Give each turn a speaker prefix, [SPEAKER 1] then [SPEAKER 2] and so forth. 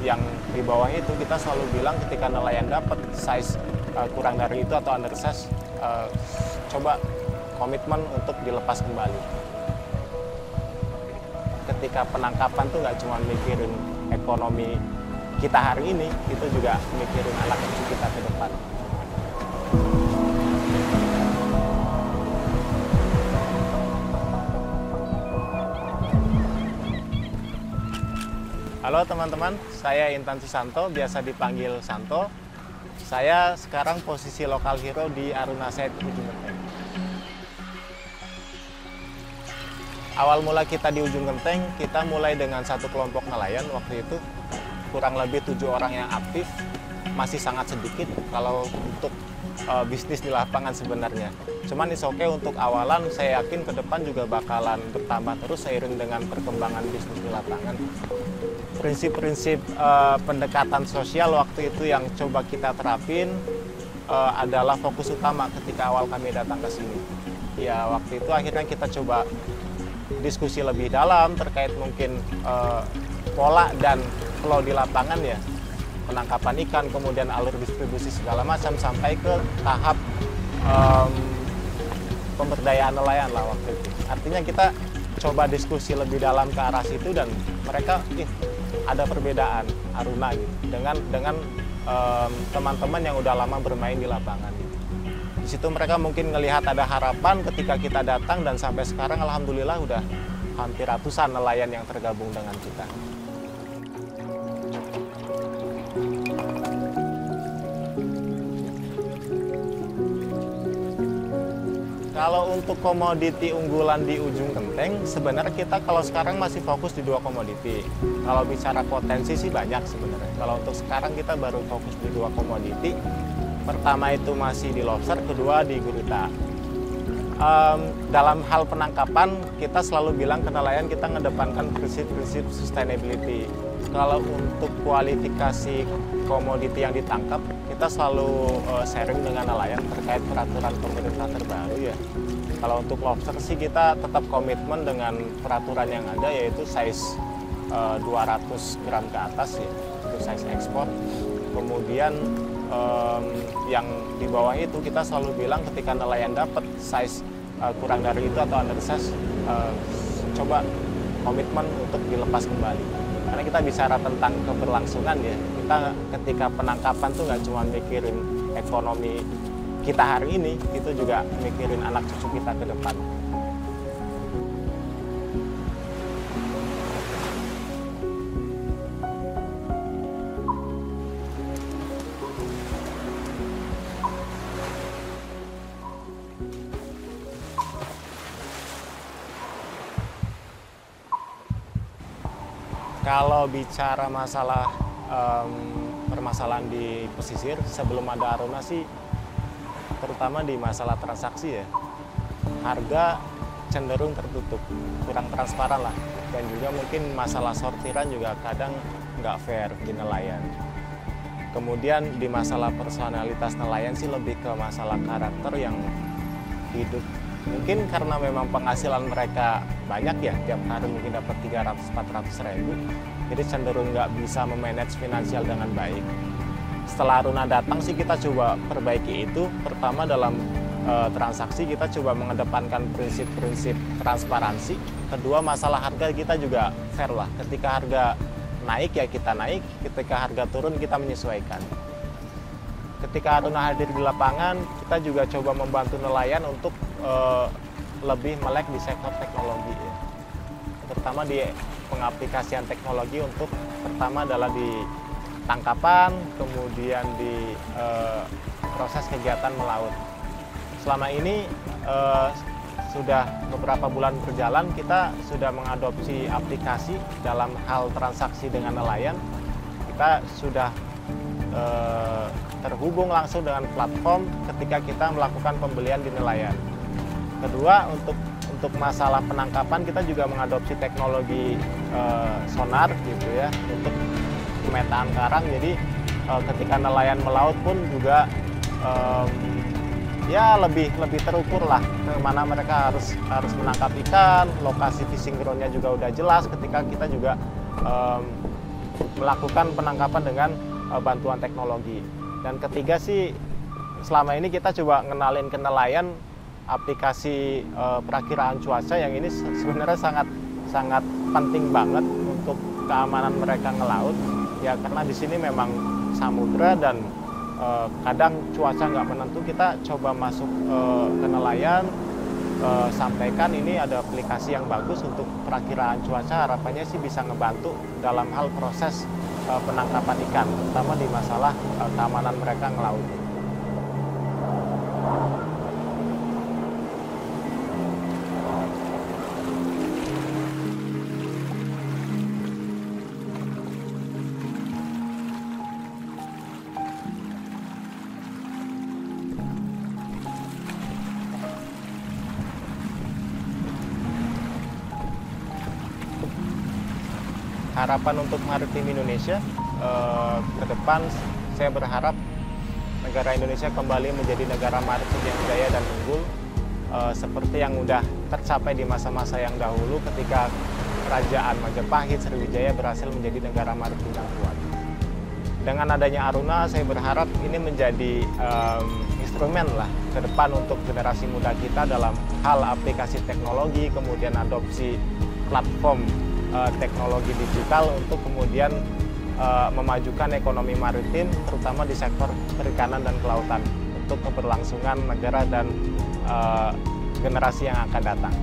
[SPEAKER 1] yang di bawah itu kita selalu bilang ketika nelayan dapat size kurang dari itu atau undersize, coba komitmen untuk dilepas kembali. Ketika penangkapan tuh nggak cuma mikirin ekonomi kita hari ini, itu juga mikirin anak cucu kita ke depan. Halo teman-teman, saya Intan Susanto, biasa dipanggil Santo. Saya sekarang posisi lokal hero di Aruna Site Ujung Genteng. Awal mula kita di Ujung Genteng, kita mulai dengan satu kelompok nelayan waktu itu. Kurang lebih 7 orang yang aktif, masih sangat sedikit kalau untuk bisnis di lapangan sebenarnya. Cuman is okay untuk awalan, saya yakin ke depan juga bakalan bertambah terus seiring dengan perkembangan bisnis di lapangan. Prinsip-prinsip pendekatan sosial waktu itu yang coba kita terapin adalah fokus utama ketika awal kami datang ke sini. Ya waktu itu akhirnya kita coba diskusi lebih dalam terkait mungkin pola dan flow di lapangan ya. Penangkapan ikan, kemudian alur distribusi segala macam sampai ke tahap pemberdayaan nelayan lah waktu itu. Artinya kita coba diskusi lebih dalam ke arah situ dan mereka ada perbedaan Aruna gitu dengan teman-teman yang udah lama bermain di lapangan gitu. Di situ mereka mungkin ngelihat ada harapan ketika kita datang dan sampai sekarang alhamdulillah udah hampir ratusan nelayan yang tergabung dengan kita. Kalau untuk komoditi unggulan di Ujung Genteng, sebenarnya kita kalau sekarang masih fokus di 2 komoditi. Kalau bicara potensi sih banyak sebenarnya. Kalau untuk sekarang kita baru fokus di 2 komoditi. Pertama itu masih di lobster, kedua di gurita. Dalam hal penangkapan, kita selalu bilang ke nelayan kita ngedepankan prinsip-prinsip sustainability. Kalau untuk kualifikasi komoditi yang ditangkap, kita selalu sharing dengan nelayan terkait peraturan pemerintah terbaru ya. Kalau untuk lobster sih kita tetap komitmen dengan peraturan yang ada yaitu size 200 gram ke atas ya, itu size ekspor. Kemudian yang di bawah itu kita selalu bilang ketika nelayan dapat size kurang dari itu atau undersize, coba komitmen untuk dilepas kembali. Karena kita bicara tentang keberlangsungan ya, kita ketika penangkapan tuh nggak cuma mikirin ekonomi kita hari ini, itu juga mikirin anak cucu kita ke depan. Kalau bicara masalah permasalahan di pesisir, sebelum ada Aruna sih, terutama di masalah transaksi ya, harga cenderung tertutup, kurang transparan lah. Dan juga mungkin masalah sortiran juga kadang nggak fair di nelayan. Kemudian di masalah personalitas nelayan sih lebih ke masalah karakter yang hidup. Mungkin karena memang penghasilan mereka banyak ya, tiap hari mungkin dapat 300-400 ribu, jadi cenderung nggak bisa memanage finansial dengan baik. Setelah Aruna datang sih kita coba perbaiki itu. Pertama dalam transaksi kita coba mengedepankan prinsip-prinsip transparansi. Kedua masalah harga kita juga fair lah, ketika harga naik ya kita naik, ketika harga turun kita menyesuaikan. Ketika Aruna hadir di lapangan, kita juga coba membantu nelayan untuk lebih melek di sektor teknologi ya. Terutama di pengaplikasian teknologi untuk pertama adalah di tangkapan, kemudian di proses kegiatan melaut. Selama ini sudah beberapa bulan berjalan, kita sudah mengadopsi aplikasi dalam hal transaksi dengan nelayan. Kita sudah terhubung langsung dengan platform ketika kita melakukan pembelian di nelayan. Kedua, untuk masalah penangkapan kita juga mengadopsi teknologi sonar gitu ya untuk pemetaan karang. Jadi ketika nelayan melaut pun juga ya lebih terukur lah kemana mereka harus menangkap ikan. Lokasi fishing ground-nya juga udah jelas. Ketika kita juga melakukan penangkapan dengan bantuan teknologi. Dan ketiga sih, selama ini kita coba ngenalin ke nelayan aplikasi perakiraan cuaca yang ini sebenarnya sangat penting banget untuk keamanan mereka ngelaut ya, karena di sini memang samudra dan kadang cuaca nggak menentu. Kita coba masuk ke nelayan, sampaikan ini ada aplikasi yang bagus untuk perakiraan cuaca, harapannya sih bisa ngebantu dalam hal proses penangkapan ikan, terutama di masalah keamanan mereka ngelaut. Harapan untuk maritim Indonesia ke depan, saya berharap negara Indonesia kembali menjadi negara maritim yang jaya dan unggul, seperti yang sudah tercapai di masa-masa yang dahulu ketika Kerajaan Majapahit Sriwijaya berhasil menjadi negara maritim yang kuat. Dengan adanya Aruna, saya berharap ini menjadi instrumen lah ke depan untuk generasi muda kita dalam hal aplikasi teknologi, kemudian adopsi platform teknologi digital untuk kemudian memajukan ekonomi maritim, terutama di sektor perikanan dan kelautan untuk keberlangsungan negara dan generasi yang akan datang.